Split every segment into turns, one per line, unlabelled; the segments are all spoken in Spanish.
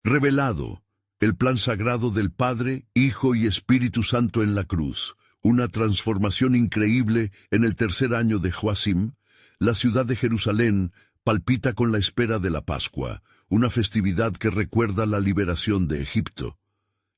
Revelado, el plan sagrado del Padre, Hijo y Espíritu Santo en la cruz, una transformación increíble en el tercer año de Joacim, la ciudad de Jerusalén palpita con la espera de la Pascua, una festividad que recuerda la liberación de Egipto.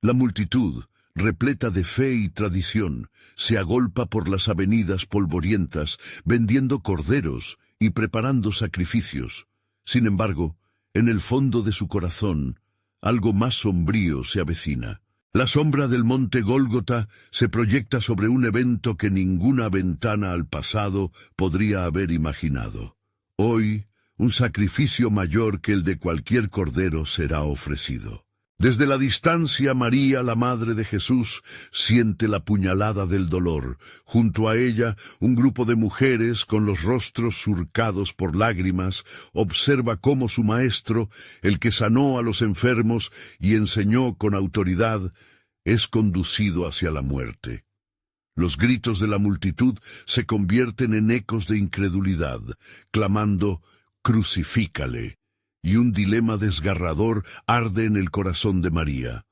La multitud, repleta de fe y tradición, se agolpa por las avenidas polvorientas, vendiendo corderos y preparando sacrificios. Sin embargo, en el fondo de su corazón, algo más sombrío se avecina. La sombra del monte Gólgota se proyecta sobre un evento que ninguna ventana al pasado podría haber imaginado. Hoy, un sacrificio mayor que el de cualquier cordero será ofrecido. Desde la distancia, María, la madre de Jesús, siente la puñalada del dolor. Junto a ella, un grupo de mujeres, con los rostros surcados por lágrimas, observa cómo su maestro, el que sanó a los enfermos y enseñó con autoridad, es conducido hacia la muerte. Los gritos de la multitud se convierten en ecos de incredulidad, clamando, «Crucifícale». Y un dilema desgarrador arde en el corazón de María.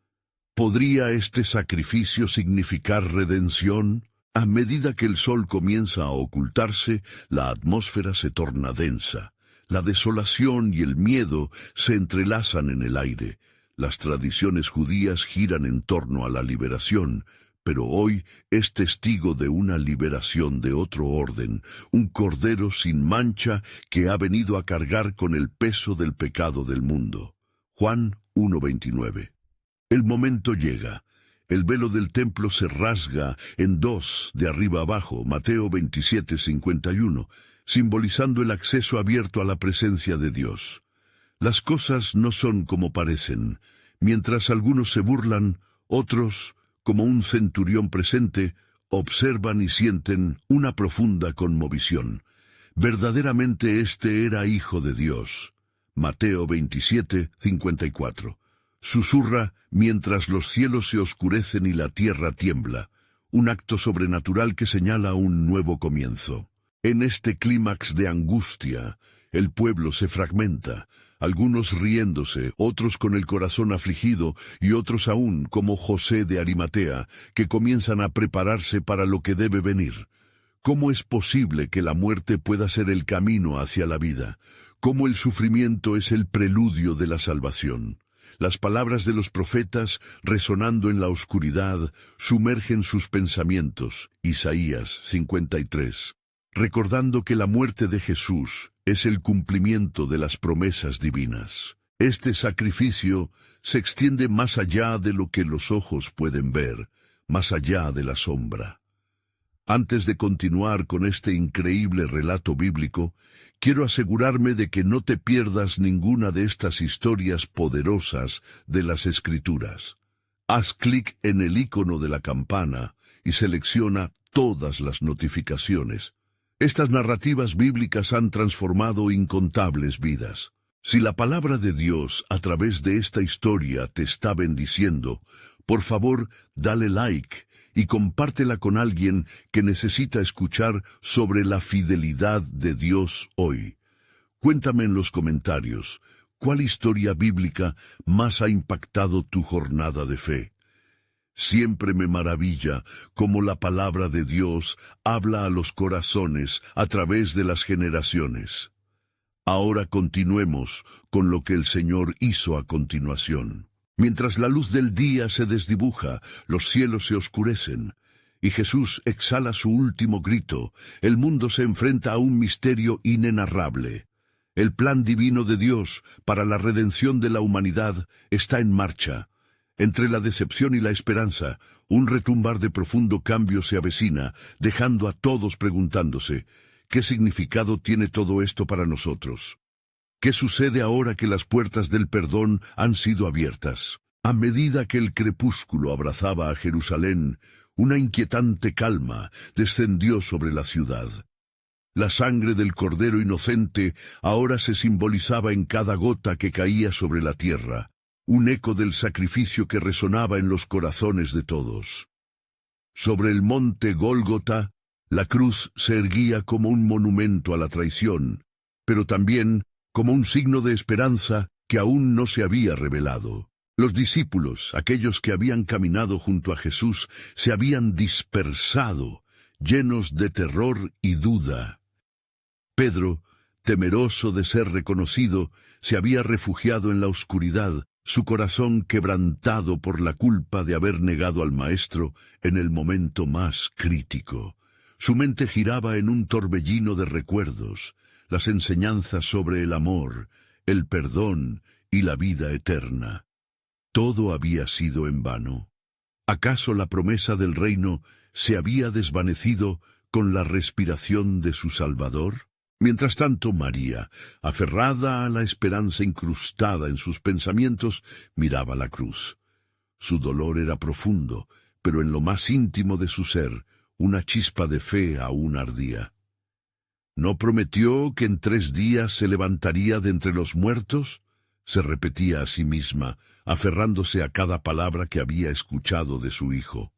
¿Podría este sacrificio significar redención? A medida que el sol comienza a ocultarse, la atmósfera se torna densa. La desolación y el miedo se entrelazan en el aire. Las tradiciones judías giran en torno a la liberación, pero hoy es testigo de una liberación de otro orden, un cordero sin mancha que ha venido a cargar con el peso del pecado del mundo. Juan 1:29. El momento llega. El velo del templo se rasga en dos, de arriba abajo, Mateo 27:51, simbolizando el acceso abierto a la presencia de Dios. Las cosas no son como parecen. Mientras algunos se burlan, otros, como un centurión presente, observan y sienten una profunda conmovisión. Verdaderamente este era hijo de Dios. Mateo 27:54. Susurra mientras los cielos se oscurecen y la tierra tiembla, un acto sobrenatural que señala un nuevo comienzo. En este clímax de angustia, el pueblo se fragmenta, algunos riéndose, otros con el corazón afligido y otros aún, como José de Arimatea, que comienzan a prepararse para lo que debe venir. ¿Cómo es posible que la muerte pueda ser el camino hacia la vida? ¿Cómo el sufrimiento es el preludio de la salvación? Las palabras de los profetas, resonando en la oscuridad, sumergen sus pensamientos. Isaías 53. Recordando que la muerte de Jesús es el cumplimiento de las promesas divinas. Este sacrificio se extiende más allá de lo que los ojos pueden ver, más allá de la sombra. Antes de continuar con este increíble relato bíblico, quiero asegurarme de que no te pierdas ninguna de estas historias poderosas de las Escrituras. Haz clic en el icono de la campana y selecciona todas las notificaciones. Estas narrativas bíblicas han transformado incontables vidas. Si la palabra de Dios a través de esta historia te está bendiciendo, por favor, dale like y compártela con alguien que necesita escuchar sobre la fidelidad de Dios hoy. Cuéntame en los comentarios, ¿cuál historia bíblica más ha impactado tu jornada de fe? Siempre me maravilla cómo la palabra de Dios habla a los corazones a través de las generaciones. Ahora continuemos con lo que el Señor hizo a continuación. Mientras la luz del día se desdibuja, los cielos se oscurecen, y Jesús exhala su último grito, el mundo se enfrenta a un misterio inenarrable. El plan divino de Dios para la redención de la humanidad está en marcha. Entre la decepción y la esperanza, un retumbar de profundo cambio se avecina, dejando a todos preguntándose, ¿qué significado tiene todo esto para nosotros? ¿Qué sucede ahora que las puertas del perdón han sido abiertas? A medida que el crepúsculo abrazaba a Jerusalén, una inquietante calma descendió sobre la ciudad. La sangre del Cordero Inocente ahora se simbolizaba en cada gota que caía sobre la tierra, un eco del sacrificio que resonaba en los corazones de todos. Sobre el monte Gólgota, la cruz se erguía como un monumento a la traición, pero también como un signo de esperanza que aún no se había revelado. Los discípulos, aquellos que habían caminado junto a Jesús, se habían dispersado, llenos de terror y duda. Pedro, temeroso de ser reconocido, se había refugiado en la oscuridad, su corazón quebrantado por la culpa de haber negado al Maestro en el momento más crítico. Su mente giraba en un torbellino de recuerdos, las enseñanzas sobre el amor, el perdón y la vida eterna. Todo había sido en vano. ¿Acaso la promesa del reino se había desvanecido con la respiración de su Salvador? Mientras tanto, María, aferrada a la esperanza incrustada en sus pensamientos, miraba la cruz. Su dolor era profundo, pero en lo más íntimo de su ser, una chispa de fe aún ardía. ¿No prometió que en 3 días se levantaría de entre los muertos? Se repetía a sí misma, aferrándose a cada palabra que había escuchado de su hijo.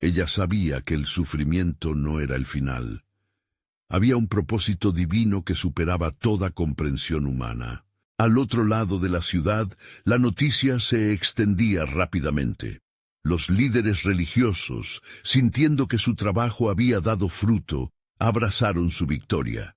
Ella sabía que el sufrimiento no era el final. Había un propósito divino que superaba toda comprensión humana. Al otro lado de la ciudad, la noticia se extendía rápidamente. Los líderes religiosos, sintiendo que su trabajo había dado fruto, abrazaron su victoria.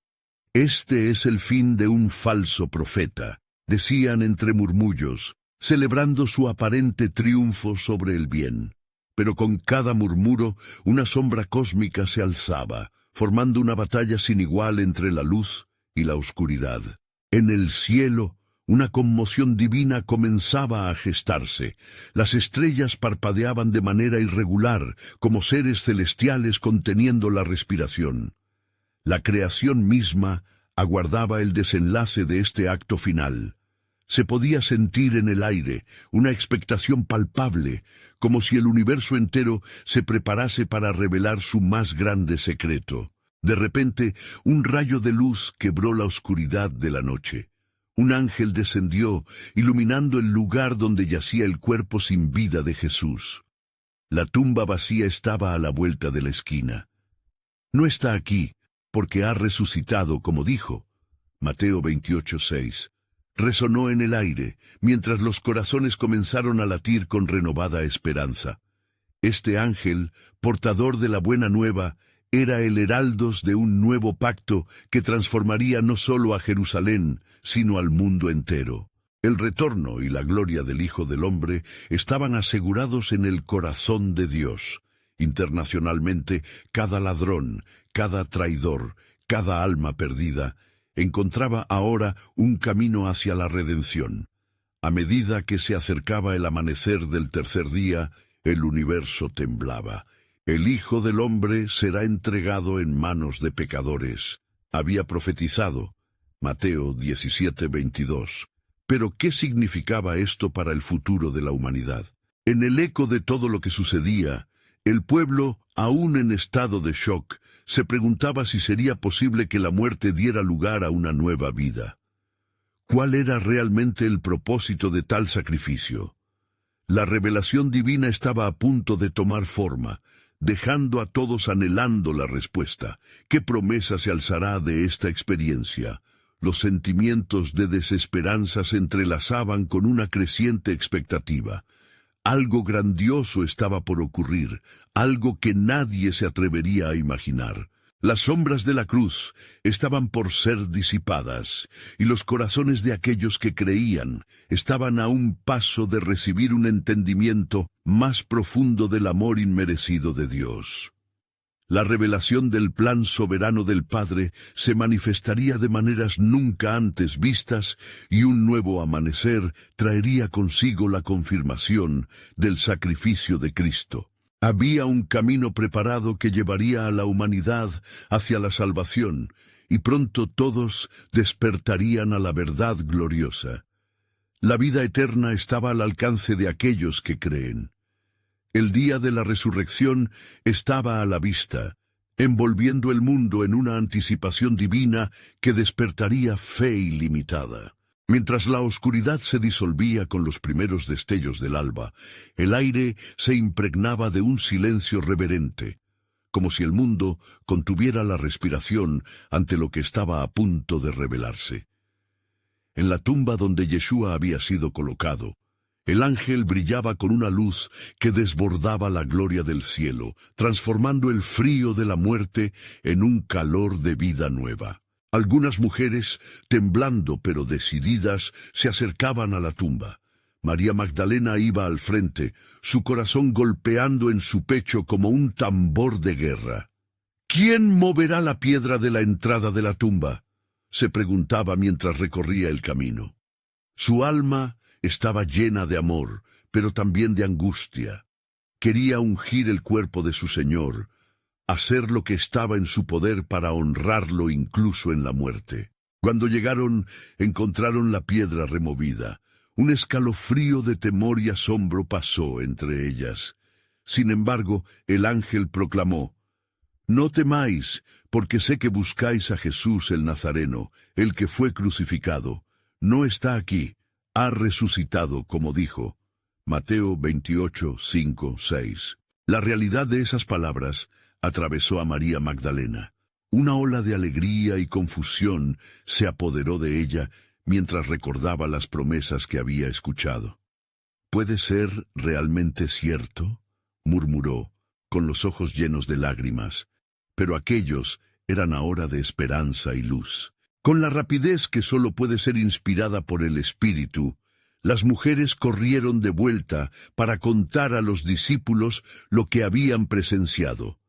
«Este es el fin de un falso profeta», decían entre murmullos, celebrando su aparente triunfo sobre el bien. Pero con cada murmuro, una sombra cósmica se alzaba, formando una batalla sin igual entre la luz y la oscuridad. En el cielo, una conmoción divina comenzaba a gestarse. Las estrellas parpadeaban de manera irregular, como seres celestiales conteniendo la respiración. La creación misma aguardaba el desenlace de este acto final. Se podía sentir en el aire una expectación palpable, como si el universo entero se preparase para revelar su más grande secreto. De repente, un rayo de luz quebró la oscuridad de la noche. Un ángel descendió, iluminando el lugar donde yacía el cuerpo sin vida de Jesús. La tumba vacía estaba a la vuelta de la esquina. «No está aquí, porque ha resucitado, como dijo». Mateo 28:6. Resonó en el aire, mientras los corazones comenzaron a latir con renovada esperanza. Este ángel, portador de la buena nueva, era el heraldos de un nuevo pacto que transformaría no solo a Jerusalén, sino al mundo entero. El retorno y la gloria del Hijo del Hombre estaban asegurados en el corazón de Dios. Internacionalmente, cada ladrón, cada traidor, cada alma perdida, encontraba ahora un camino hacia la redención. A medida que se acercaba el amanecer del tercer día, el universo temblaba. El Hijo del Hombre será entregado en manos de pecadores. Había profetizado, Mateo 17:22. Pero ¿qué significaba esto para el futuro de la humanidad? En el eco de todo lo que sucedía, el pueblo, aún en estado de shock, se preguntaba si sería posible que la muerte diera lugar a una nueva vida. ¿Cuál era realmente el propósito de tal sacrificio? La revelación divina estaba a punto de tomar forma, dejando a todos anhelando la respuesta. ¿Qué promesa se alzará de esta experiencia? Los sentimientos de desesperanza se entrelazaban con una creciente expectativa. Algo grandioso estaba por ocurrir, algo que nadie se atrevería a imaginar. Las sombras de la cruz estaban por ser disipadas, y los corazones de aquellos que creían estaban a un paso de recibir un entendimiento más profundo del amor inmerecido de Dios. La revelación del plan soberano del Padre se manifestaría de maneras nunca antes vistas, y un nuevo amanecer traería consigo la confirmación del sacrificio de Cristo. Había un camino preparado que llevaría a la humanidad hacia la salvación, y pronto todos despertarían a la verdad gloriosa. La vida eterna estaba al alcance de aquellos que creen. El día de la resurrección estaba a la vista, envolviendo el mundo en una anticipación divina que despertaría fe ilimitada. Mientras la oscuridad se disolvía con los primeros destellos del alba, el aire se impregnaba de un silencio reverente, como si el mundo contuviera la respiración ante lo que estaba a punto de revelarse. En la tumba donde Yeshua había sido colocado, el ángel brillaba con una luz que desbordaba la gloria del cielo, transformando el frío de la muerte en un calor de vida nueva. Algunas mujeres, temblando pero decididas, se acercaban a la tumba. María Magdalena iba al frente, su corazón golpeando en su pecho como un tambor de guerra. ¿Quién moverá la piedra de la entrada de la tumba?, se preguntaba mientras recorría el camino. Su alma estaba llena de amor, pero también de angustia. Quería ungir el cuerpo de su Señor, hacer lo que estaba en su poder para honrarlo incluso en la muerte. Cuando llegaron, encontraron la piedra removida. Un escalofrío de temor y asombro pasó entre ellas. Sin embargo, el ángel proclamó: «No temáis, porque sé que buscáis a Jesús el Nazareno, el que fue crucificado. No está aquí, ha resucitado, como dijo». Mateo 28, 5, 6. La realidad de esas palabras atravesó a María Magdalena. Una ola de alegría y confusión se apoderó de ella mientras recordaba las promesas que había escuchado. «¿Puede ser realmente cierto?», murmuró, con los ojos llenos de lágrimas. Pero aquellos eran ahora de esperanza y luz. Con la rapidez que solo puede ser inspirada por el Espíritu, las mujeres corrieron de vuelta para contar a los discípulos lo que habían presenciado.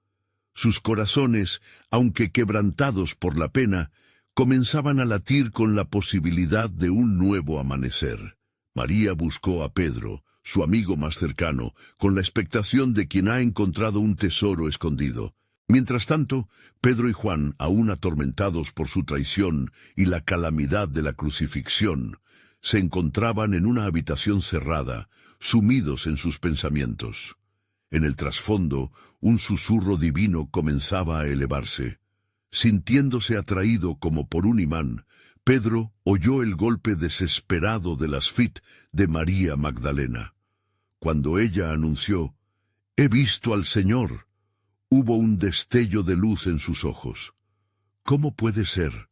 Sus corazones, aunque quebrantados por la pena, comenzaban a latir con la posibilidad de un nuevo amanecer. María buscó a Pedro, su amigo más cercano, con la expectación de quien ha encontrado un tesoro escondido. Mientras tanto, Pedro y Juan, aún atormentados por su traición y la calamidad de la crucifixión, se encontraban en una habitación cerrada, sumidos en sus pensamientos. En el trasfondo, un susurro divino comenzaba a elevarse. Sintiéndose atraído como por un imán, Pedro oyó el golpe desesperado de las fit de María Magdalena. Cuando ella anunció: «He visto al Señor», hubo un destello de luz en sus ojos. «¿Cómo puede ser?»,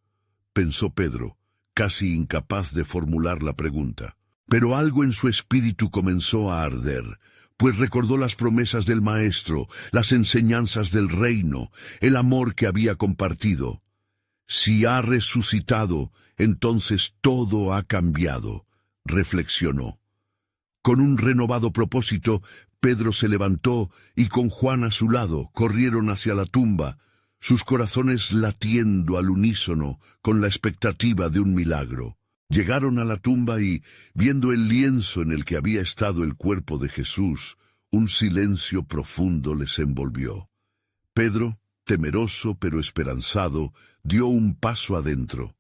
pensó Pedro, casi incapaz de formular la pregunta. Pero algo en su espíritu comenzó a arder, pues recordó las promesas del Maestro, las enseñanzas del reino, el amor que había compartido. «Si ha resucitado, entonces todo ha cambiado», reflexionó. Con un renovado propósito, Pedro se levantó y con Juan a su lado corrieron hacia la tumba, sus corazones latiendo al unísono con la expectativa de un milagro. Llegaron a la tumba y, viendo el lienzo en el que había estado el cuerpo de Jesús, un silencio profundo les envolvió. Pedro, temeroso pero esperanzado, dio un paso adentro.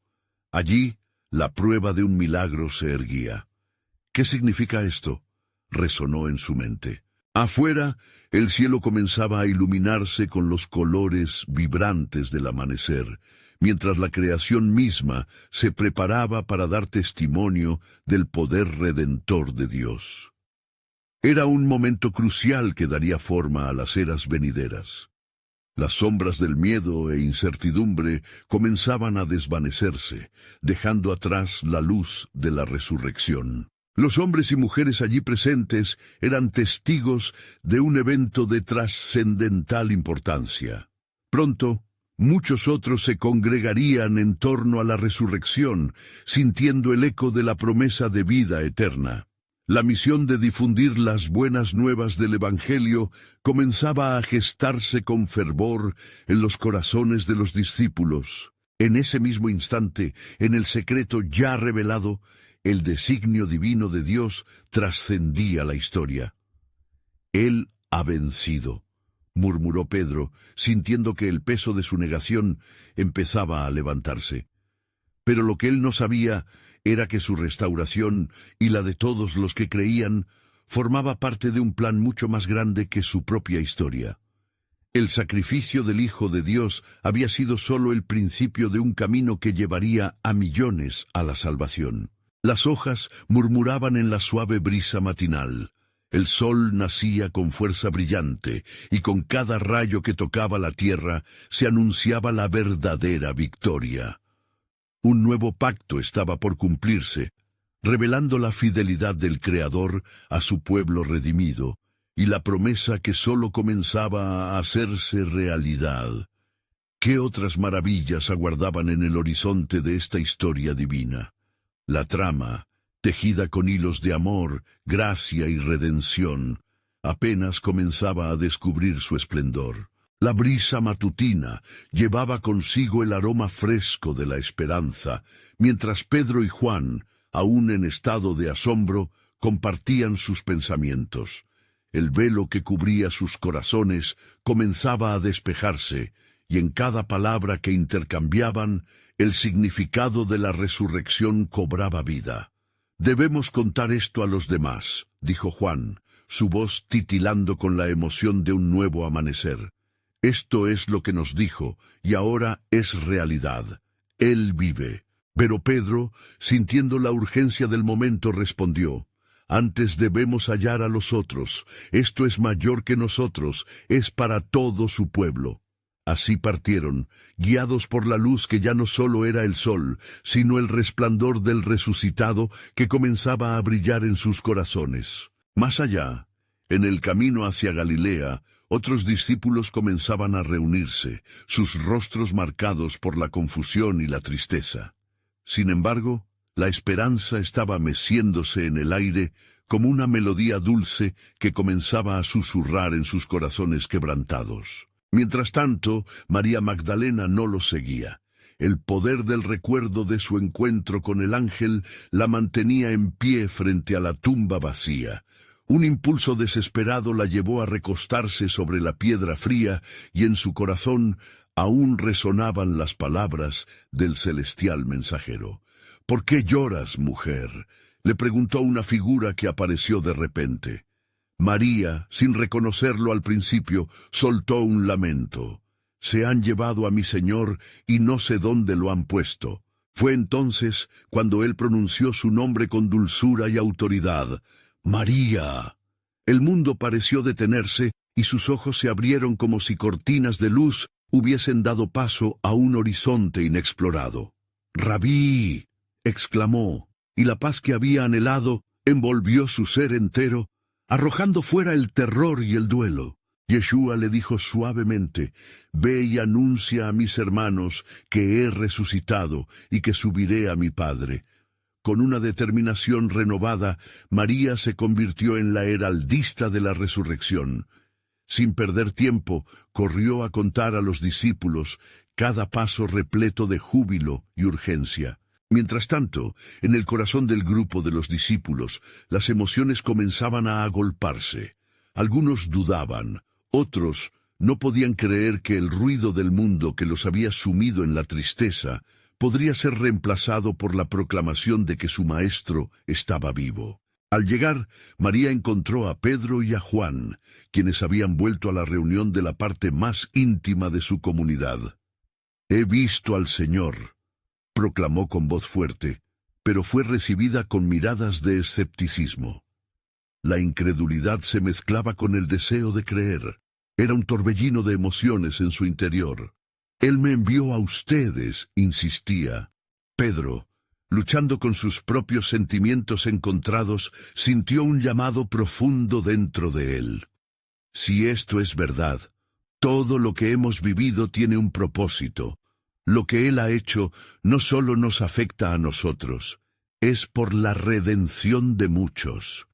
Allí, la prueba de un milagro se erguía. «¿Qué significa esto?», resonó en su mente. Afuera, el cielo comenzaba a iluminarse con los colores vibrantes del amanecer, mientras la creación misma se preparaba para dar testimonio del poder redentor de Dios. Era un momento crucial que daría forma a las eras venideras. Las sombras del miedo e incertidumbre comenzaban a desvanecerse, dejando atrás la luz de la resurrección. Los hombres y mujeres allí presentes eran testigos de un evento de trascendental importancia. Pronto, muchos otros se congregarían en torno a la resurrección, sintiendo el eco de la promesa de vida eterna. La misión de difundir las buenas nuevas del Evangelio comenzaba a gestarse con fervor en los corazones de los discípulos. En ese mismo instante, en el secreto ya revelado, el designio divino de Dios trascendía la historia. «Él ha vencido», murmuró Pedro, sintiendo que el peso de su negación empezaba a levantarse. Pero lo que él no sabía era que su restauración y la de todos los que creían formaba parte de un plan mucho más grande que su propia historia. El sacrificio del Hijo de Dios había sido solo el principio de un camino que llevaría a millones a la salvación. Las hojas murmuraban en la suave brisa matinal. El sol nacía con fuerza brillante, y con cada rayo que tocaba la tierra se anunciaba la verdadera victoria. Un nuevo pacto estaba por cumplirse, revelando la fidelidad del Creador a su pueblo redimido, y la promesa que sólo comenzaba a hacerse realidad. ¿Qué otras maravillas aguardaban en el horizonte de esta historia divina? La trama, tejida con hilos de amor, gracia y redención, apenas comenzaba a descubrir su esplendor. La brisa matutina llevaba consigo el aroma fresco de la esperanza, mientras Pedro y Juan, aún en estado de asombro, compartían sus pensamientos. El velo que cubría sus corazones comenzaba a despejarse, y en cada palabra que intercambiaban, el significado de la resurrección cobraba vida. «Debemos contar esto a los demás», dijo Juan, su voz titilando con la emoción de un nuevo amanecer. «Esto es lo que nos dijo, y ahora es realidad. Él vive». Pero Pedro, sintiendo la urgencia del momento, respondió: «Antes debemos hallar a los otros. Esto es mayor que nosotros, es para todo su pueblo». Así partieron, guiados por la luz que ya no solo era el sol, sino el resplandor del resucitado que comenzaba a brillar en sus corazones. Más allá, en el camino hacia Galilea, otros discípulos comenzaban a reunirse, sus rostros marcados por la confusión y la tristeza. Sin embargo, la esperanza estaba meciéndose en el aire como una melodía dulce que comenzaba a susurrar en sus corazones quebrantados. Mientras tanto, María Magdalena no los seguía. El poder del recuerdo de su encuentro con el ángel la mantenía en pie frente a la tumba vacía. Un impulso desesperado la llevó a recostarse sobre la piedra fría, y en su corazón aún resonaban las palabras del celestial mensajero. «¿Por qué lloras, mujer?», le preguntó una figura que apareció de repente. María, sin reconocerlo al principio, soltó un lamento. «Se han llevado a mi Señor y no sé dónde lo han puesto». Fue entonces cuando él pronunció su nombre con dulzura y autoridad: «María». El mundo pareció detenerse y sus ojos se abrieron como si cortinas de luz hubiesen dado paso a un horizonte inexplorado. «Rabí», exclamó, y la paz que había anhelado envolvió su ser entero, arrojando fuera el terror y el duelo. Yeshua le dijo suavemente: «Ve y anuncia a mis hermanos que he resucitado y que subiré a mi Padre». Con una determinación renovada, María se convirtió en la heraldista de la resurrección. Sin perder tiempo, corrió a contar a los discípulos, cada paso repleto de júbilo y urgencia. Mientras tanto, en el corazón del grupo de los discípulos, las emociones comenzaban a agolparse. Algunos dudaban, otros no podían creer que el ruido del mundo que los había sumido en la tristeza podría ser reemplazado por la proclamación de que su maestro estaba vivo. Al llegar, María encontró a Pedro y a Juan, quienes habían vuelto a la reunión de la parte más íntima de su comunidad. «He visto al Señor», proclamó con voz fuerte, pero fue recibida con miradas de escepticismo. La incredulidad se mezclaba con el deseo de creer. Era un torbellino de emociones en su interior. «Él me envió a ustedes», insistía. Pedro, luchando con sus propios sentimientos encontrados, sintió un llamado profundo dentro de él. «Si esto es verdad, todo lo que hemos vivido tiene un propósito. Lo que Él ha hecho no solo nos afecta a nosotros, es por la redención de muchos».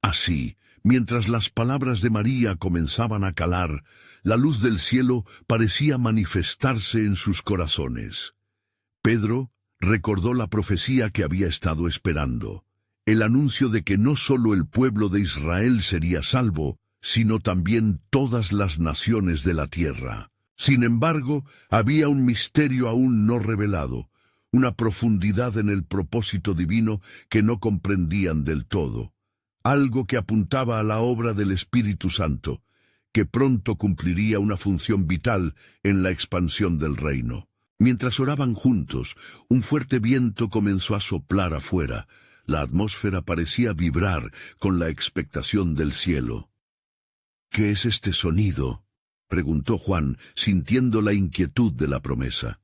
Así, mientras las palabras de María comenzaban a calar, la luz del cielo parecía manifestarse en sus corazones. Pedro recordó la profecía que había estado esperando, el anuncio de que no solo el pueblo de Israel sería salvo, sino también todas las naciones de la tierra. Sin embargo, había un misterio aún no revelado, una profundidad en el propósito divino que no comprendían del todo, algo que apuntaba a la obra del Espíritu Santo, que pronto cumpliría una función vital en la expansión del reino. Mientras oraban juntos, un fuerte viento comenzó a soplar afuera. La atmósfera parecía vibrar con la expectación del cielo. «¿Qué es este sonido?», preguntó Juan, sintiendo la inquietud de la promesa.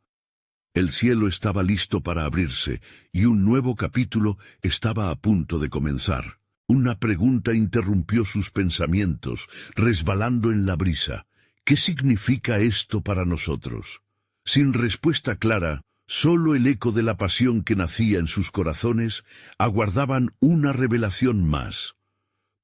El cielo estaba listo para abrirse, y un nuevo capítulo estaba a punto de comenzar. Una pregunta interrumpió sus pensamientos, resbalando en la brisa. ¿Qué significa esto para nosotros? Sin respuesta clara, solo el eco de la pasión que nacía en sus corazones aguardaban una revelación más.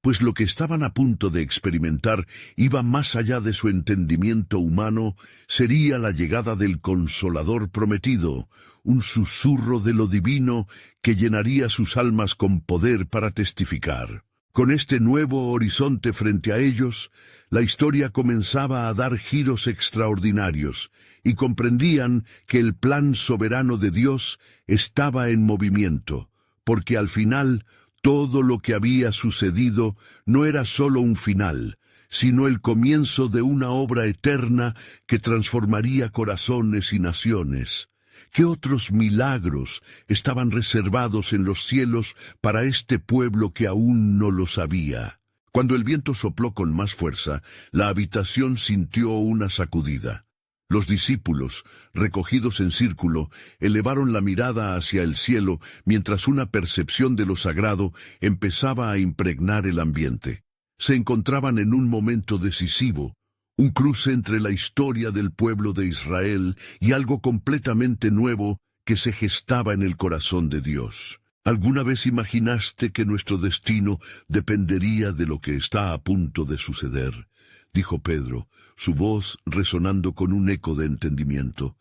Pues lo que estaban a punto de experimentar iba más allá de su entendimiento humano, sería la llegada del Consolador prometido, un susurro de lo divino que llenaría sus almas con poder para testificar. Con este nuevo horizonte frente a ellos, la historia comenzaba a dar giros extraordinarios, y comprendían que el plan soberano de Dios estaba en movimiento, porque al final todo lo que había sucedido no era solo un final, sino el comienzo de una obra eterna que transformaría corazones y naciones. ¿Qué otros milagros estaban reservados en los cielos para este pueblo que aún no lo sabía? Cuando el viento sopló con más fuerza, la habitación sintió una sacudida. Los discípulos, recogidos en círculo, elevaron la mirada hacia el cielo mientras una percepción de lo sagrado empezaba a impregnar el ambiente. Se encontraban en un momento decisivo, un cruce entre la historia del pueblo de Israel y algo completamente nuevo que se gestaba en el corazón de Dios. ¿Alguna vez imaginaste que nuestro destino dependería de lo que está a punto de suceder? Dijo Pedro, su voz resonando con un eco de entendimiento.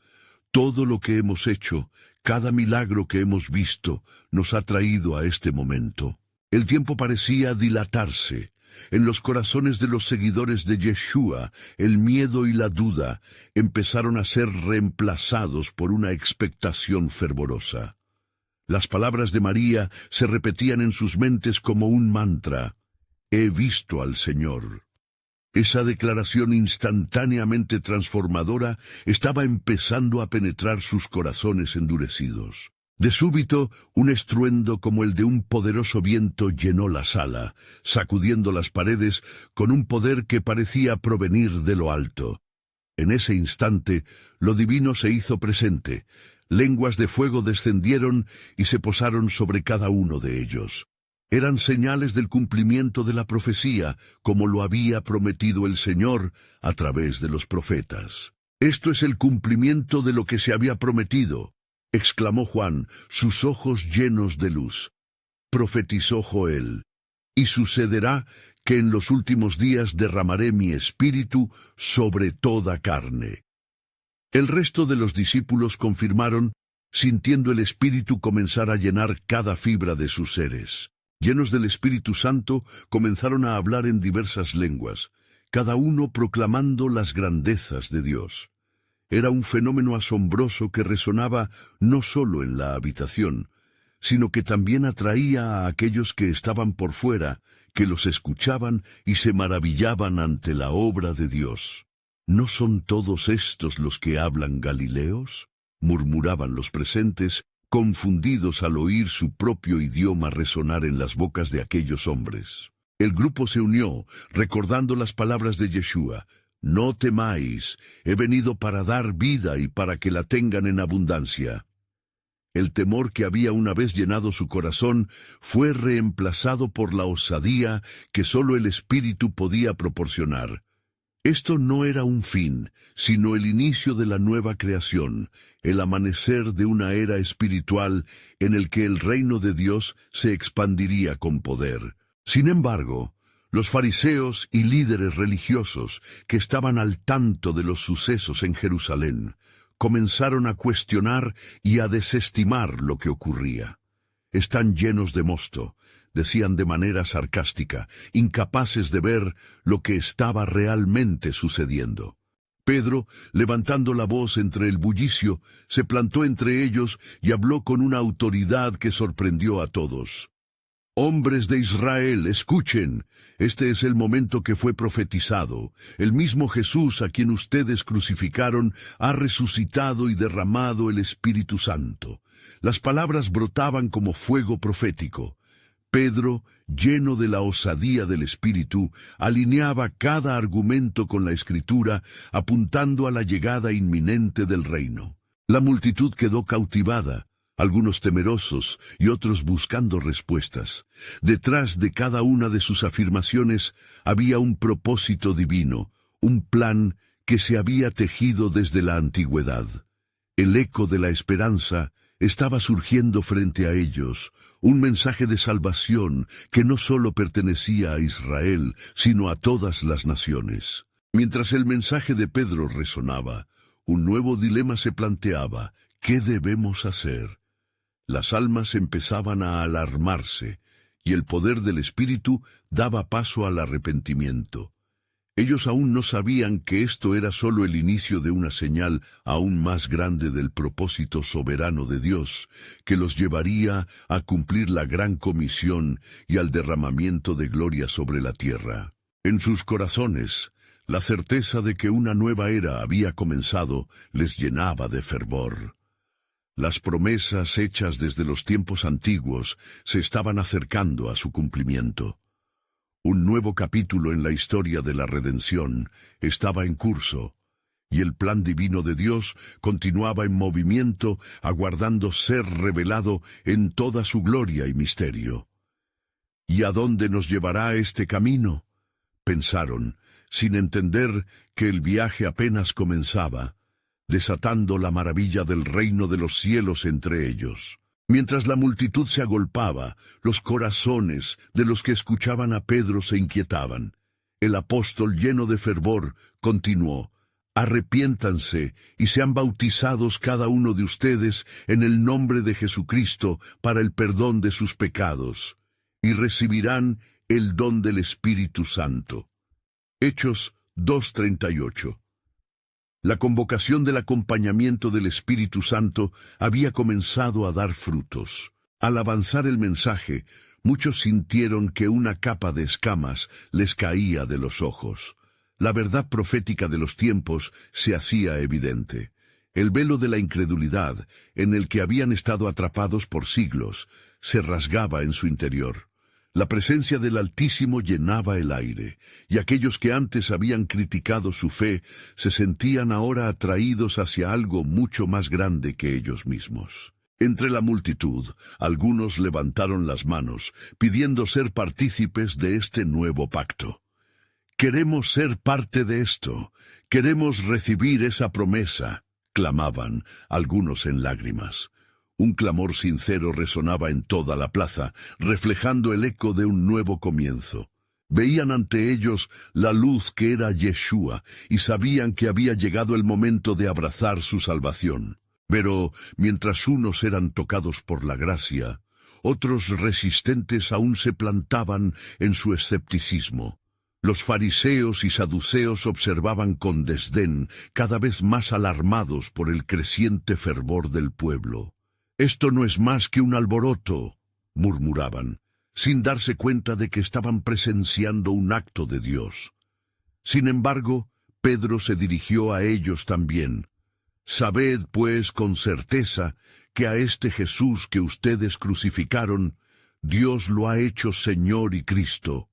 Todo lo que hemos hecho, cada milagro que hemos visto, nos ha traído a este momento. El tiempo parecía dilatarse. En los corazones de los seguidores de Yeshua, el miedo y la duda empezaron a ser reemplazados por una expectación fervorosa. Las palabras de María se repetían en sus mentes como un mantra. He visto al Señor. Esa declaración instantáneamente transformadora estaba empezando a penetrar sus corazones endurecidos. De súbito, un estruendo como el de un poderoso viento llenó la sala, sacudiendo las paredes con un poder que parecía provenir de lo alto. En ese instante, lo divino se hizo presente. Lenguas de fuego descendieron y se posaron sobre cada uno de ellos. Eran señales del cumplimiento de la profecía, como lo había prometido el Señor a través de los profetas. Esto es el cumplimiento de lo que se había prometido, exclamó Juan, sus ojos llenos de luz. Profetizó Joel, y sucederá que en los últimos días derramaré mi espíritu sobre toda carne. El resto de los discípulos confirmaron, sintiendo el espíritu comenzar a llenar cada fibra de sus seres. Llenos del Espíritu Santo, comenzaron a hablar en diversas lenguas, cada uno proclamando las grandezas de Dios. Era un fenómeno asombroso que resonaba no solo en la habitación, sino que también atraía a aquellos que estaban por fuera, que los escuchaban y se maravillaban ante la obra de Dios. ¿No son todos estos los que hablan galileos?, murmuraban los presentes, confundidos al oír su propio idioma resonar en las bocas de aquellos hombres. El grupo se unió, recordando las palabras de Yeshua: «No temáis, he venido para dar vida y para que la tengan en abundancia». El temor que había una vez llenado su corazón fue reemplazado por la osadía que sólo el Espíritu podía proporcionar. Esto no era un fin, sino el inicio de la nueva creación, el amanecer de una era espiritual en el que el reino de Dios se expandiría con poder. Sin embargo, los fariseos y líderes religiosos que estaban al tanto de los sucesos en Jerusalén comenzaron a cuestionar y a desestimar lo que ocurría. «Están llenos de mosto», decían de manera sarcástica, incapaces de ver lo que estaba realmente sucediendo. Pedro, levantando la voz entre el bullicio, se plantó entre ellos y habló con una autoridad que sorprendió a todos. «Hombres de Israel, escuchen, este es el momento que fue profetizado. El mismo Jesús a quien ustedes crucificaron ha resucitado y derramado el Espíritu Santo». Las palabras brotaban como fuego profético. Pedro, lleno de la osadía del Espíritu, alineaba cada argumento con la Escritura, apuntando a la llegada inminente del reino. La multitud quedó cautivada, algunos temerosos y otros buscando respuestas. Detrás de cada una de sus afirmaciones había un propósito divino, un plan que se había tejido desde la antigüedad. El eco de la esperanza estaba surgiendo frente a ellos, un mensaje de salvación que no solo pertenecía a Israel, sino a todas las naciones. Mientras el mensaje de Pedro resonaba, un nuevo dilema se planteaba: ¿qué debemos hacer? Las almas empezaban a alarmarse, y el poder del Espíritu daba paso al arrepentimiento. Ellos aún no sabían que esto era solo el inicio de una señal aún más grande del propósito soberano de Dios, que los llevaría a cumplir la gran comisión y al derramamiento de gloria sobre la tierra. En sus corazones, la certeza de que una nueva era había comenzado les llenaba de fervor. Las promesas hechas desde los tiempos antiguos se estaban acercando a su cumplimiento. Un nuevo capítulo en la historia de la redención estaba en curso, y el plan divino de Dios continuaba en movimiento, aguardando ser revelado en toda su gloria y misterio. ¿Y a dónde nos llevará este camino?, pensaron, sin entender que el viaje apenas comenzaba, desatando la maravilla del reino de los cielos entre ellos. Mientras la multitud se agolpaba, los corazones de los que escuchaban a Pedro se inquietaban. El apóstol, lleno de fervor, continuó: «Arrepiéntanse y sean bautizados cada uno de ustedes en el nombre de Jesucristo para el perdón de sus pecados, y recibirán el don del Espíritu Santo». Hechos 2:38. La convocación del acompañamiento del Espíritu Santo había comenzado a dar frutos. Al avanzar el mensaje, muchos sintieron que una capa de escamas les caía de los ojos. La verdad profética de los tiempos se hacía evidente. El velo de la incredulidad, en el que habían estado atrapados por siglos, se rasgaba en su interior. La presencia del Altísimo llenaba el aire, y aquellos que antes habían criticado su fe se sentían ahora atraídos hacia algo mucho más grande que ellos mismos. Entre la multitud, algunos levantaron las manos, pidiendo ser partícipes de este nuevo pacto. «Queremos ser parte de esto, queremos recibir esa promesa», clamaban, algunos en lágrimas. Un clamor sincero resonaba en toda la plaza, reflejando el eco de un nuevo comienzo. Veían ante ellos la luz que era Yeshua y sabían que había llegado el momento de abrazar su salvación. Pero, mientras unos eran tocados por la gracia, otros resistentes aún se plantaban en su escepticismo. Los fariseos y saduceos observaban con desdén, cada vez más alarmados por el creciente fervor del pueblo. «Esto no es más que un alboroto», murmuraban, sin darse cuenta de que estaban presenciando un acto de Dios. Sin embargo, Pedro se dirigió a ellos también. «Sabed, pues, con certeza, que a este Jesús que ustedes crucificaron, Dios lo ha hecho Señor y Cristo».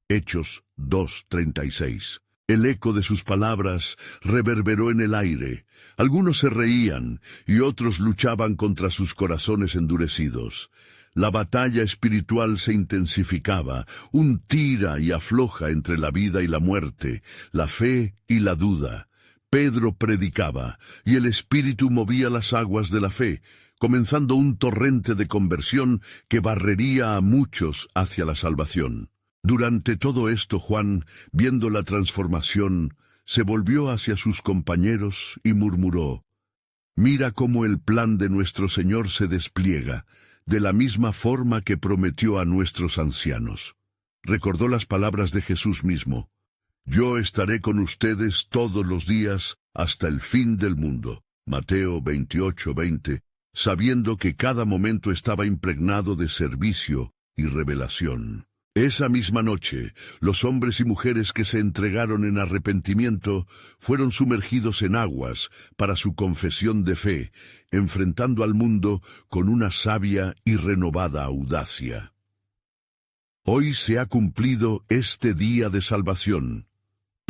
Hechos 2:36. El eco de sus palabras reverberó en el aire. Algunos se reían y otros luchaban contra sus corazones endurecidos. La batalla espiritual se intensificaba, un tira y afloja entre la vida y la muerte, la fe y la duda. Pedro predicaba, y el Espíritu movía las aguas de la fe, comenzando un torrente de conversión que barrería a muchos hacia la salvación. Durante todo esto, Juan, viendo la transformación, se volvió hacia sus compañeros y murmuró: «Mira cómo el plan de nuestro Señor se despliega, de la misma forma que prometió a nuestros ancianos». Recordó las palabras de Jesús mismo: «Yo estaré con ustedes todos los días hasta el fin del mundo». Mateo 28:20, sabiendo que cada momento estaba impregnado de servicio y revelación. Esa misma noche, los hombres y mujeres que se entregaron en arrepentimiento fueron sumergidos en aguas para su confesión de fe, enfrentando al mundo con una sabia y renovada audacia. Hoy se ha cumplido este día de salvación,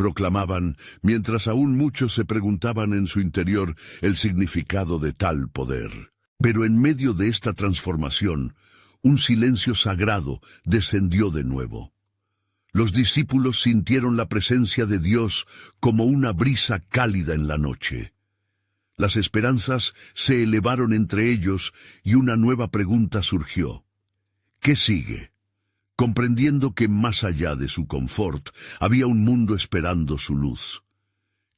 proclamaban, mientras aún muchos se preguntaban en su interior el significado de tal poder. Pero en medio de esta transformación, un silencio sagrado descendió de nuevo. Los discípulos sintieron la presencia de Dios como una brisa cálida en la noche. Las esperanzas se elevaron entre ellos y una nueva pregunta surgió. ¿Qué sigue? Comprendiendo que más allá de su confort había un mundo esperando su luz.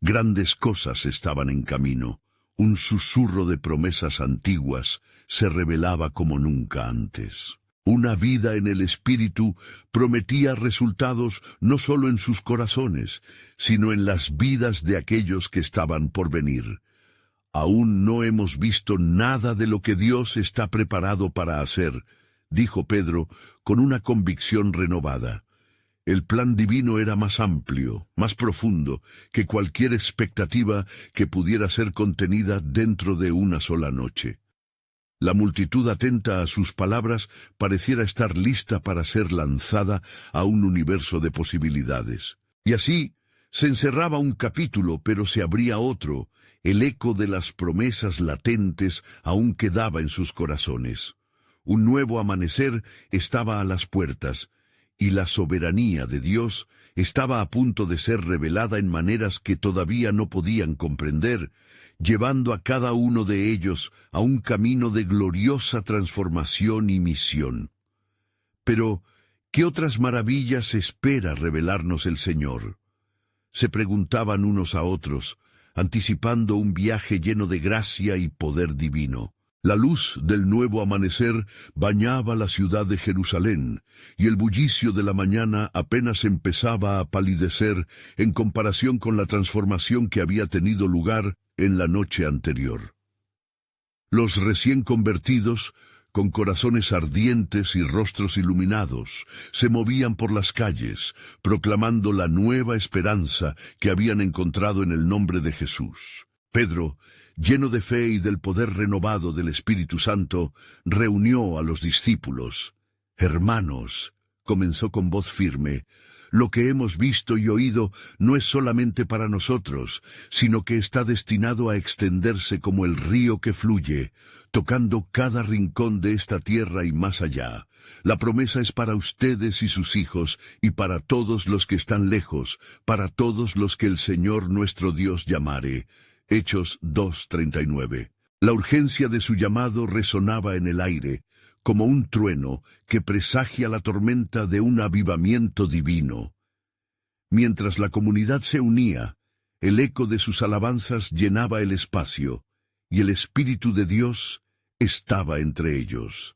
Grandes cosas estaban en camino. Un susurro de promesas antiguas se revelaba como nunca antes. Una vida en el Espíritu prometía resultados no solo en sus corazones, sino en las vidas de aquellos que estaban por venir. Aún no hemos visto nada de lo que Dios está preparado para hacer, dijo Pedro con una convicción renovada. El plan divino era más amplio, más profundo, que cualquier expectativa que pudiera ser contenida dentro de una sola noche. La multitud atenta a sus palabras pareciera estar lista para ser lanzada a un universo de posibilidades. Y así se encerraba un capítulo, pero se abría otro. El eco de las promesas latentes aún quedaba en sus corazones. Un nuevo amanecer estaba a las puertas, y la soberanía de Dios estaba a punto de ser revelada en maneras que todavía no podían comprender, llevando a cada uno de ellos a un camino de gloriosa transformación y misión. Pero, ¿qué otras maravillas espera revelarnos el Señor? Se preguntaban unos a otros, anticipando un viaje lleno de gracia y poder divino. La luz del nuevo amanecer bañaba la ciudad de Jerusalén, y el bullicio de la mañana apenas empezaba a palidecer en comparación con la transformación que había tenido lugar en la noche anterior. Los recién convertidos, con corazones ardientes y rostros iluminados, se movían por las calles, proclamando la nueva esperanza que habían encontrado en el nombre de Jesús. Pedro, lleno de fe y del poder renovado del Espíritu Santo, reunió a los discípulos. «Hermanos», comenzó con voz firme, «lo que hemos visto y oído no es solamente para nosotros, sino que está destinado a extenderse como el río que fluye, tocando cada rincón de esta tierra y más allá. La promesa es para ustedes y sus hijos, y para todos los que están lejos, para todos los que el Señor nuestro Dios llamare». Hechos 2:39. La urgencia de su llamado resonaba en el aire, como un trueno que presagia la tormenta de un avivamiento divino. Mientras la comunidad se unía, el eco de sus alabanzas llenaba el espacio, y el Espíritu de Dios estaba entre ellos.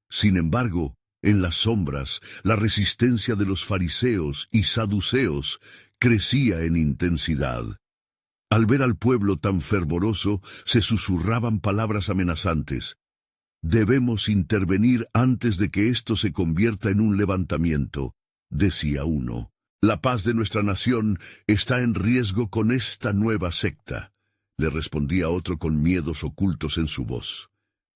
Sin embargo, en las sombras, la resistencia de los fariseos y saduceos crecía en intensidad. Al ver al pueblo tan fervoroso, se susurraban palabras amenazantes. «Debemos intervenir antes de que esto se convierta en un levantamiento», decía uno. «La paz de nuestra nación está en riesgo con esta nueva secta», le respondía otro con miedos ocultos en su voz.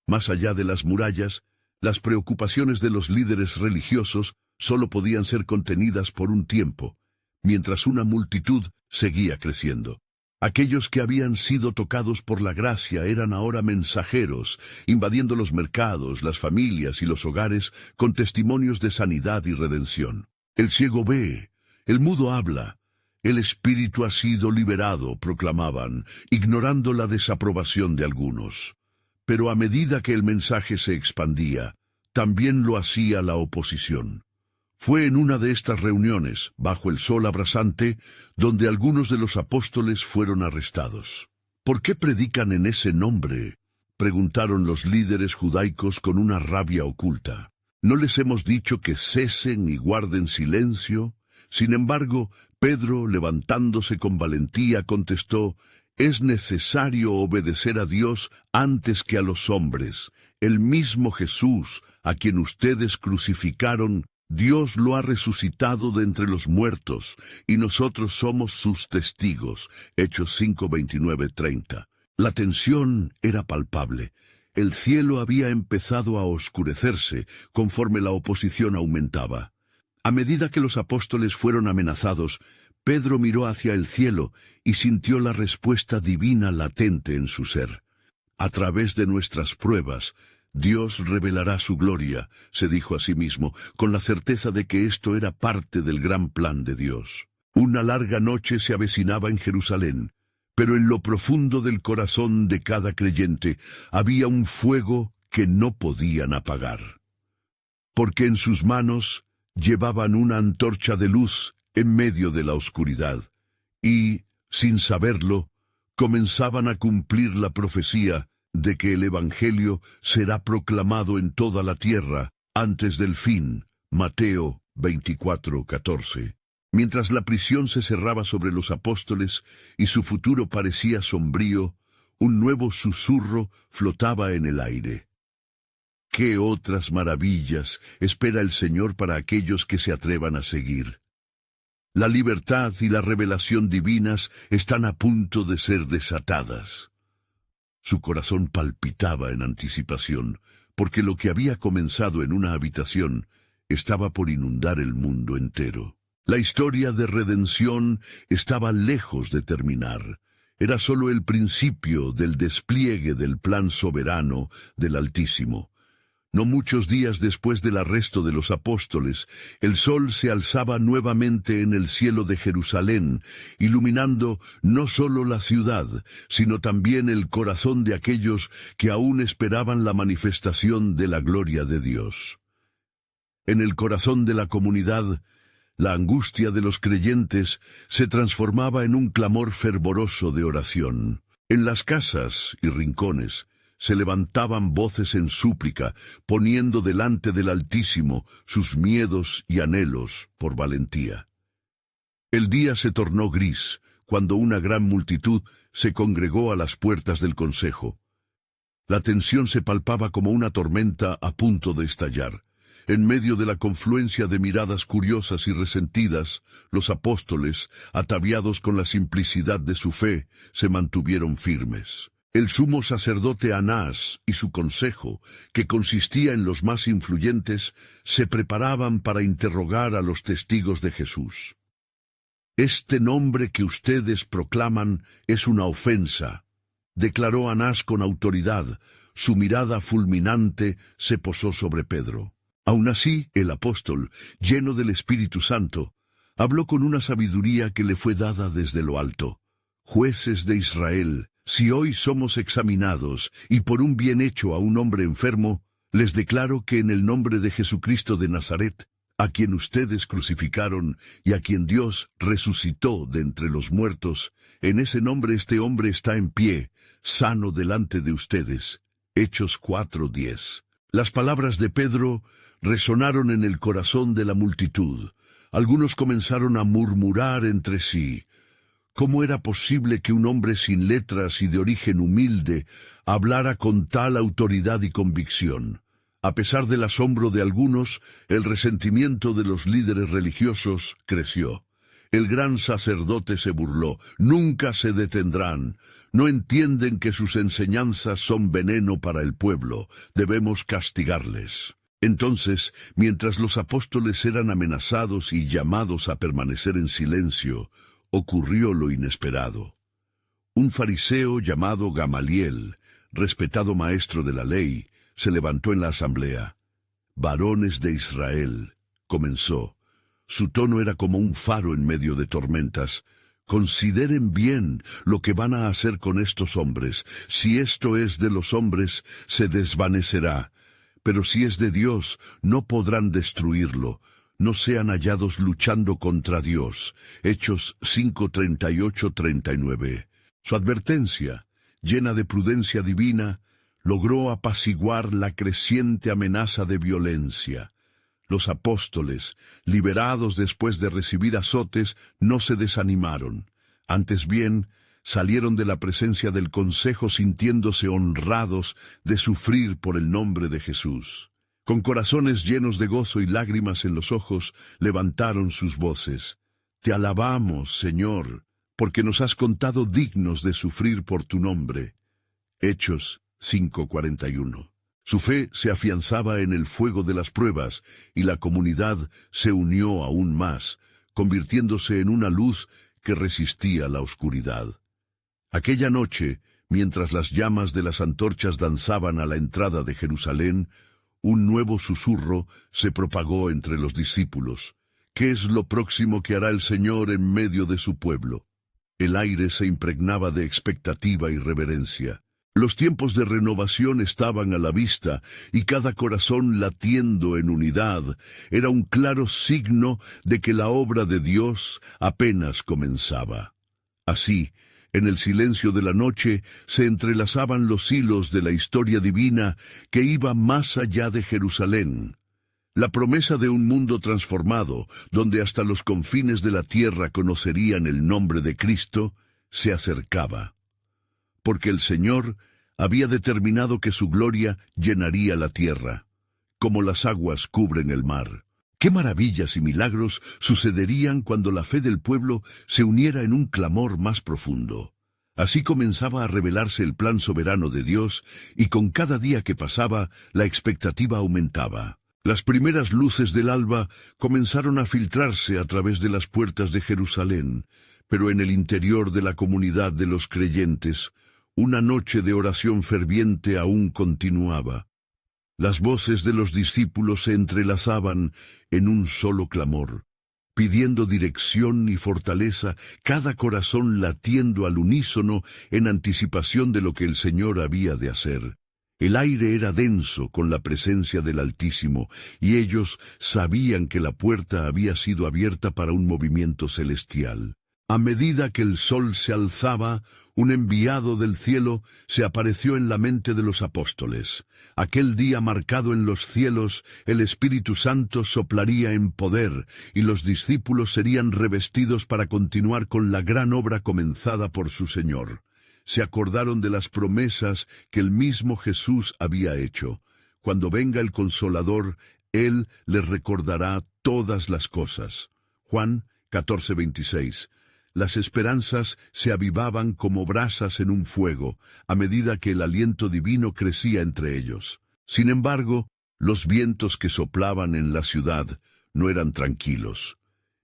Más allá de las murallas, las preocupaciones de los líderes religiosos solo podían ser contenidas por un tiempo, mientras una multitud seguía creciendo. Aquellos que habían sido tocados por la gracia eran ahora mensajeros, invadiendo los mercados, las familias y los hogares con testimonios de sanidad y redención. El ciego ve, el mudo habla, el espíritu ha sido liberado, proclamaban, ignorando la desaprobación de algunos. Pero a medida que el mensaje se expandía, también lo hacía la oposición. Fue en una de estas reuniones, bajo el sol abrasante, donde algunos de los apóstoles fueron arrestados. «¿Por qué predican en ese nombre?», preguntaron los líderes judaicos con una rabia oculta. «¿No les hemos dicho que cesen y guarden silencio?». Sin embargo, Pedro, levantándose con valentía, contestó: «Es necesario obedecer a Dios antes que a los hombres. El mismo Jesús, a quien ustedes crucificaron, Dios lo ha resucitado de entre los muertos, y nosotros somos sus testigos». Hechos 5:29-30. La tensión era palpable. El cielo había empezado a oscurecerse conforme la oposición aumentaba. A medida que los apóstoles fueron amenazados, Pedro miró hacia el cielo y sintió la respuesta divina latente en su ser. A través de nuestras pruebas, Dios revelará su gloria, se dijo a sí mismo, con la certeza de que esto era parte del gran plan de Dios. Una larga noche se avecinaba en Jerusalén, pero en lo profundo del corazón de cada creyente había un fuego que no podían apagar. Porque en sus manos llevaban una antorcha de luz en medio de la oscuridad, y, sin saberlo, comenzaban a cumplir la profecía de que el Evangelio será proclamado en toda la tierra antes del fin. Mateo 24:14. Mientras la prisión se cerraba sobre los apóstoles y su futuro parecía sombrío, un nuevo susurro flotaba en el aire. ¿Qué otras maravillas espera el Señor para aquellos que se atrevan a seguir? La libertad y la revelación divinas están a punto de ser desatadas. Su corazón palpitaba en anticipación, porque lo que había comenzado en una habitación estaba por inundar el mundo entero. La historia de redención estaba lejos de terminar. Era solo el principio del despliegue del plan soberano del Altísimo. No muchos días después del arresto de los apóstoles, el sol se alzaba nuevamente en el cielo de Jerusalén, iluminando no solo la ciudad, sino también el corazón de aquellos que aún esperaban la manifestación de la gloria de Dios. En el corazón de la comunidad, la angustia de los creyentes se transformaba en un clamor fervoroso de oración. En las casas y rincones, se levantaban voces en súplica, poniendo delante del Altísimo sus miedos y anhelos por valentía. El día se tornó gris, cuando una gran multitud se congregó a las puertas del consejo. La tensión se palpaba como una tormenta a punto de estallar. En medio de la confluencia de miradas curiosas y resentidas, los apóstoles, ataviados con la simplicidad de su fe, se mantuvieron firmes. El sumo sacerdote Anás y su consejo, que consistía en los más influyentes, se preparaban para interrogar a los testigos de Jesús. «Este nombre que ustedes proclaman es una ofensa», declaró Anás con autoridad. Su mirada fulminante se posó sobre Pedro. Aun así, el apóstol, lleno del Espíritu Santo, habló con una sabiduría que le fue dada desde lo alto. «Jueces de Israel, si hoy somos examinados y por un bien hecho a un hombre enfermo, les declaro que en el nombre de Jesucristo de Nazaret, a quien ustedes crucificaron y a quien Dios resucitó de entre los muertos, en ese nombre este hombre está en pie, sano delante de ustedes». Hechos 4:10. Las palabras de Pedro resonaron en el corazón de la multitud. Algunos comenzaron a murmurar entre sí. ¿Cómo era posible que un hombre sin letras y de origen humilde hablara con tal autoridad y convicción? A pesar del asombro de algunos, el resentimiento de los líderes religiosos creció. El gran sacerdote se burló. «Nunca se detendrán. No entienden que sus enseñanzas son veneno para el pueblo. Debemos castigarles». Entonces, mientras los apóstoles eran amenazados y llamados a permanecer en silencio, ocurrió lo inesperado. Un fariseo llamado Gamaliel, respetado maestro de la ley, se levantó en la asamblea. «Varones de Israel», comenzó. Su tono era como un faro en medio de tormentas. «Consideren bien lo que van a hacer con estos hombres. Si esto es de los hombres, se desvanecerá. Pero si es de Dios, no podrán destruirlo. No sean hallados luchando contra Dios». Hechos 5:38-39. Su advertencia, llena de prudencia divina, logró apaciguar la creciente amenaza de violencia. Los apóstoles, liberados después de recibir azotes, no se desanimaron. Antes bien, salieron de la presencia del consejo sintiéndose honrados de sufrir por el nombre de Jesús. Con corazones llenos de gozo y lágrimas en los ojos, levantaron sus voces. «Te alabamos, Señor, porque nos has contado dignos de sufrir por tu nombre». Hechos 5:41. Su fe se afianzaba en el fuego de las pruebas, y la comunidad se unió aún más, convirtiéndose en una luz que resistía la oscuridad. Aquella noche, mientras las llamas de las antorchas danzaban a la entrada de Jerusalén, un nuevo susurro se propagó entre los discípulos. ¿Qué es lo próximo que hará el Señor en medio de su pueblo? El aire se impregnaba de expectativa y reverencia. Los tiempos de renovación estaban a la vista, y cada corazón latiendo en unidad era un claro signo de que la obra de Dios apenas comenzaba. Así, en el silencio de la noche se entrelazaban los hilos de la historia divina que iba más allá de Jerusalén. La promesa de un mundo transformado, donde hasta los confines de la tierra conocerían el nombre de Cristo, se acercaba. Porque el Señor había determinado que su gloria llenaría la tierra, como las aguas cubren el mar. ¡Qué maravillas y milagros sucederían cuando la fe del pueblo se uniera en un clamor más profundo! Así comenzaba a revelarse el plan soberano de Dios, y con cada día que pasaba, la expectativa aumentaba. Las primeras luces del alba comenzaron a filtrarse a través de las puertas de Jerusalén, pero en el interior de la comunidad de los creyentes, una noche de oración ferviente aún continuaba. Las voces de los discípulos se entrelazaban en un solo clamor, pidiendo dirección y fortaleza, cada corazón latiendo al unísono en anticipación de lo que el Señor había de hacer. El aire era denso con la presencia del Altísimo, y ellos sabían que la puerta había sido abierta para un movimiento celestial. A medida que el sol se alzaba, un enviado del cielo se apareció en la mente de los apóstoles. Aquel día marcado en los cielos, el Espíritu Santo soplaría en poder, y los discípulos serían revestidos para continuar con la gran obra comenzada por su Señor. Se acordaron de las promesas que el mismo Jesús había hecho. Cuando venga el Consolador, Él les recordará todas las cosas. Juan 14:26. Las esperanzas se avivaban como brasas en un fuego, a medida que el aliento divino crecía entre ellos. Sin embargo, los vientos que soplaban en la ciudad no eran tranquilos.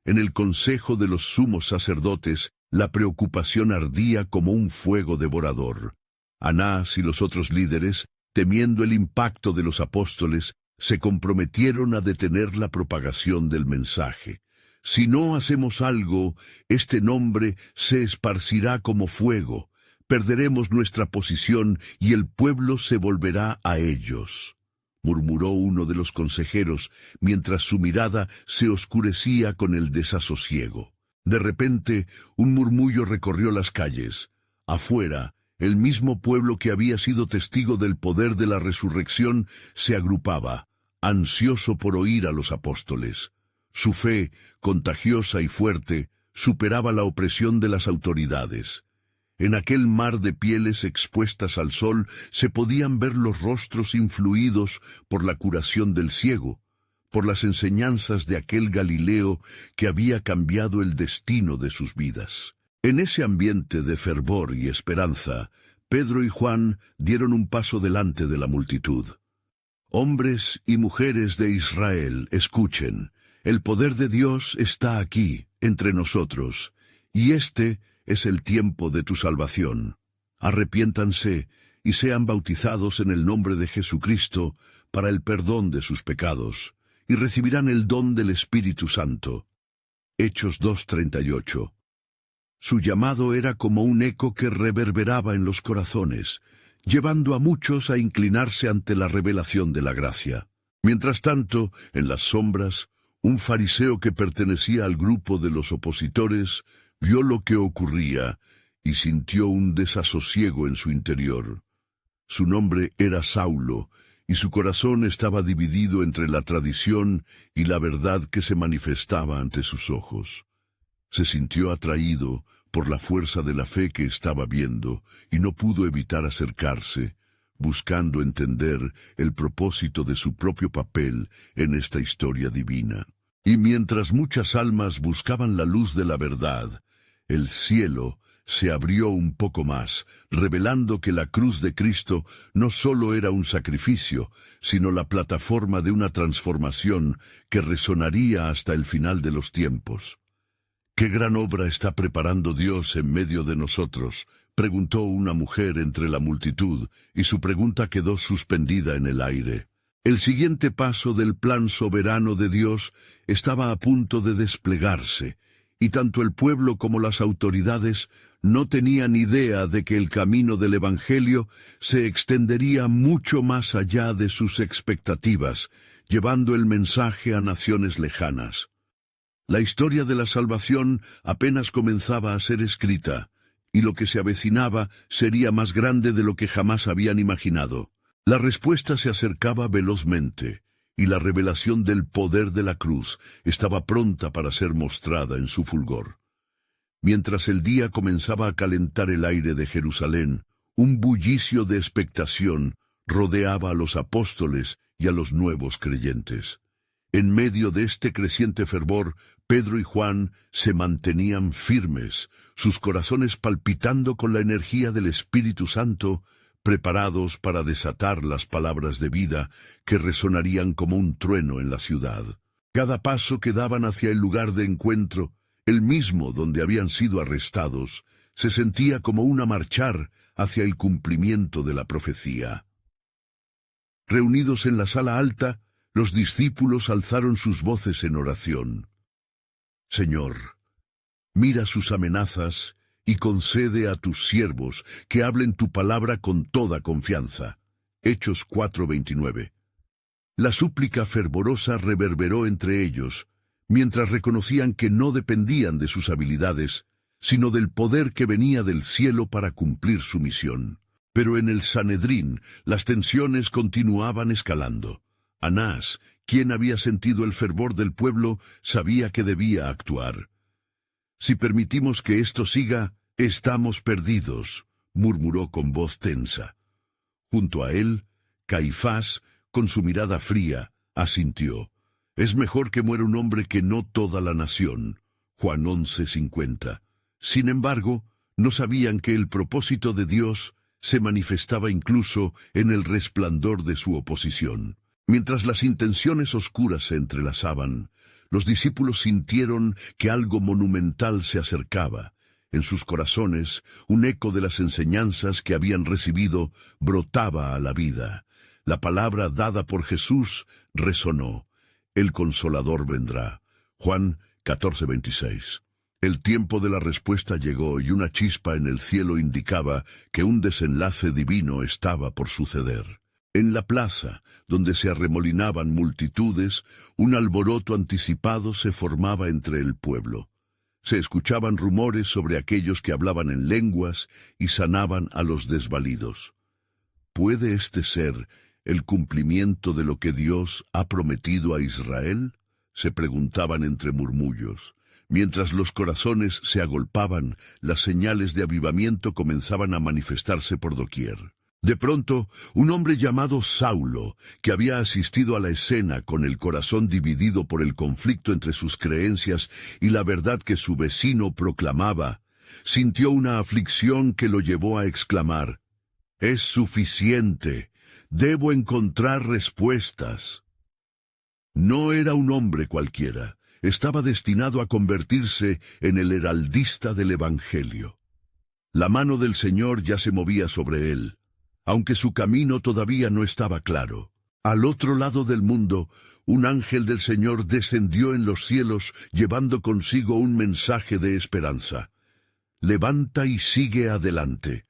En el consejo de los sumos sacerdotes, la preocupación ardía como un fuego devorador. Anás y los otros líderes, temiendo el impacto de los apóstoles, se comprometieron a detener la propagación del mensaje. Si no hacemos algo, este nombre se esparcirá como fuego, perderemos nuestra posición y el pueblo se volverá a ellos, murmuró uno de los consejeros, mientras su mirada se oscurecía con el desasosiego. De repente, un murmullo recorrió las calles. Afuera, el mismo pueblo que había sido testigo del poder de la resurrección se agrupaba, ansioso por oír a los apóstoles. Su fe, contagiosa y fuerte, superaba la opresión de las autoridades. En aquel mar de pieles expuestas al sol se podían ver los rostros influidos por la curación del ciego, por las enseñanzas de aquel Galileo que había cambiado el destino de sus vidas. En ese ambiente de fervor y esperanza, Pedro y Juan dieron un paso delante de la multitud. Hombres y mujeres de Israel, escuchen, el poder de Dios está aquí, entre nosotros, y este es el tiempo de tu salvación. Arrepiéntanse y sean bautizados en el nombre de Jesucristo para el perdón de sus pecados, y recibirán el don del Espíritu Santo. Hechos 2:38. Su llamado era como un eco que reverberaba en los corazones, llevando a muchos a inclinarse ante la revelación de la gracia. Mientras tanto, en las sombras, un fariseo que pertenecía al grupo de los opositores vio lo que ocurría y sintió un desasosiego en su interior. Su nombre era Saulo, y su corazón estaba dividido entre la tradición y la verdad que se manifestaba ante sus ojos. Se sintió atraído por la fuerza de la fe que estaba viendo y no pudo evitar acercarse, buscando entender el propósito de su propio papel en esta historia divina. Y mientras muchas almas buscaban la luz de la verdad, el cielo se abrió un poco más, revelando que la cruz de Cristo no solo era un sacrificio, sino la plataforma de una transformación que resonaría hasta el final de los tiempos. ¿Qué gran obra está preparando Dios en medio de nosotros?, preguntó una mujer entre la multitud, y su pregunta quedó suspendida en el aire. El siguiente paso del plan soberano de Dios estaba a punto de desplegarse, y tanto el pueblo como las autoridades no tenían idea de que el camino del Evangelio se extendería mucho más allá de sus expectativas, llevando el mensaje a naciones lejanas. La historia de la salvación apenas comenzaba a ser escrita, y lo que se avecinaba sería más grande de lo que jamás habían imaginado. La respuesta se acercaba velozmente, y la revelación del poder de la cruz estaba pronta para ser mostrada en su fulgor. Mientras el día comenzaba a calentar el aire de Jerusalén, un bullicio de expectación rodeaba a los apóstoles y a los nuevos creyentes. En medio de este creciente fervor, Pedro y Juan se mantenían firmes, sus corazones palpitando con la energía del Espíritu Santo, preparados para desatar las palabras de vida que resonarían como un trueno en la ciudad. Cada paso que daban hacia el lugar de encuentro, el mismo donde habían sido arrestados, se sentía como una marchar hacia el cumplimiento de la profecía. Reunidos en la sala alta, los discípulos alzaron sus voces en oración. Señor, mira sus amenazas y concede a tus siervos que hablen tu palabra con toda confianza. Hechos 4:29. La súplica fervorosa reverberó entre ellos, mientras reconocían que no dependían de sus habilidades, sino del poder que venía del cielo para cumplir su misión. Pero en el Sanedrín las tensiones continuaban escalando. Anás, quien había sentido el fervor del pueblo, sabía que debía actuar. «Si permitimos que esto siga, estamos perdidos», murmuró con voz tensa. Junto a él, Caifás, con su mirada fría, asintió. «Es mejor que muera un hombre que no toda la nación». Juan 11:50. Sin embargo, no sabían que el propósito de Dios se manifestaba incluso en el resplandor de su oposición. Mientras las intenciones oscuras se entrelazaban, los discípulos sintieron que algo monumental se acercaba. En sus corazones, un eco de las enseñanzas que habían recibido brotaba a la vida. La palabra dada por Jesús resonó. El Consolador vendrá. Juan 14:26. El tiempo de la respuesta llegó y una chispa en el cielo indicaba que un desenlace divino estaba por suceder. En la plaza, donde se arremolinaban multitudes, un alboroto anticipado se formaba entre el pueblo. Se escuchaban rumores sobre aquellos que hablaban en lenguas y sanaban a los desvalidos. ¿Puede este ser el cumplimiento de lo que Dios ha prometido a Israel?, se preguntaban entre murmullos. Mientras los corazones se agolpaban, las señales de avivamiento comenzaban a manifestarse por doquier. De pronto, un hombre llamado Saulo, que había asistido a la escena con el corazón dividido por el conflicto entre sus creencias y la verdad que su vecino proclamaba, sintió una aflicción que lo llevó a exclamar: «Es suficiente, debo encontrar respuestas». No era un hombre cualquiera, estaba destinado a convertirse en el heraldista del Evangelio. La mano del Señor ya se movía sobre él, aunque su camino todavía no estaba claro. Al otro lado del mundo, un ángel del Señor descendió en los cielos llevando consigo un mensaje de esperanza. «Levanta y sigue adelante»,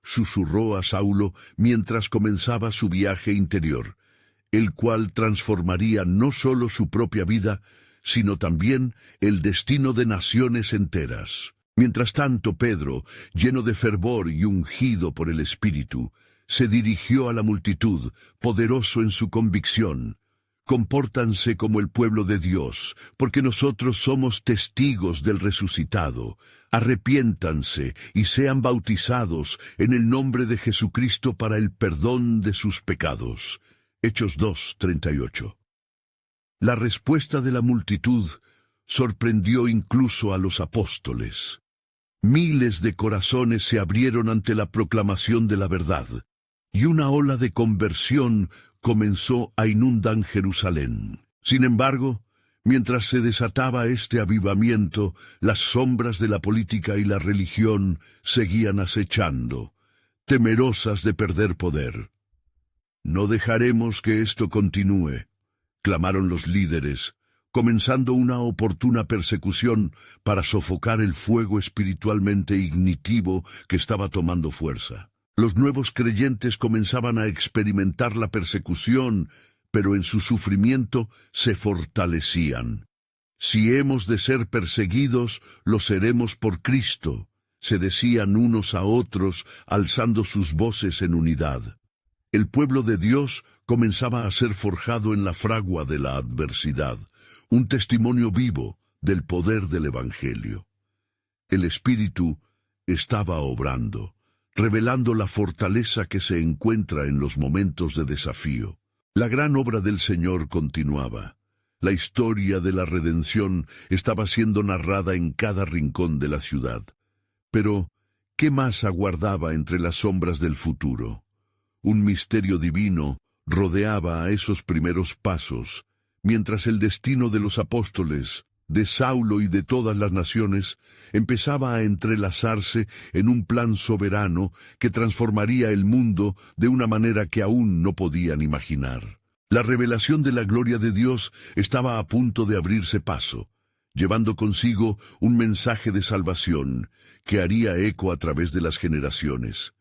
susurró a Saulo mientras comenzaba su viaje interior, el cual transformaría no solo su propia vida, sino también el destino de naciones enteras. Mientras tanto, Pedro, lleno de fervor y ungido por el Espíritu, se dirigió a la multitud, poderoso en su convicción. «Compórtanse como el pueblo de Dios, porque nosotros somos testigos del resucitado. Arrepiéntanse y sean bautizados en el nombre de Jesucristo para el perdón de sus pecados». Hechos 2:38. La respuesta de la multitud sorprendió incluso a los apóstoles. Miles de corazones se abrieron ante la proclamación de la verdad, y una ola de conversión comenzó a inundar Jerusalén. Sin embargo, Mientras se desataba este avivamiento, las sombras de la política y la religión seguían acechando, temerosas de perder poder. «No dejaremos que esto continúe», clamaron los líderes, comenzando una oportuna persecución para sofocar el fuego espiritualmente ignitivo que estaba tomando fuerza. Los nuevos creyentes comenzaban a experimentar la persecución, pero en su sufrimiento se fortalecían. «Si hemos de ser perseguidos, lo seremos por Cristo», se decían unos a otros, alzando sus voces en unidad. El pueblo de Dios comenzaba a ser forjado en la fragua de la adversidad, un testimonio vivo del poder del Evangelio. El Espíritu estaba obrando, revelando la fortaleza que se encuentra en los momentos de desafío. La gran obra del Señor continuaba. La historia de la redención estaba siendo narrada en cada rincón de la ciudad. Pero, ¿qué más aguardaba entre las sombras del futuro? Un misterio divino rodeaba a esos primeros pasos, mientras el destino de los apóstoles, de Saulo y de todas las naciones, empezaba a entrelazarse en un plan soberano que transformaría el mundo de una manera que aún no podían imaginar. La revelación de la gloria de Dios estaba a punto de abrirse paso, llevando consigo un mensaje de salvación que haría eco a través de las generaciones.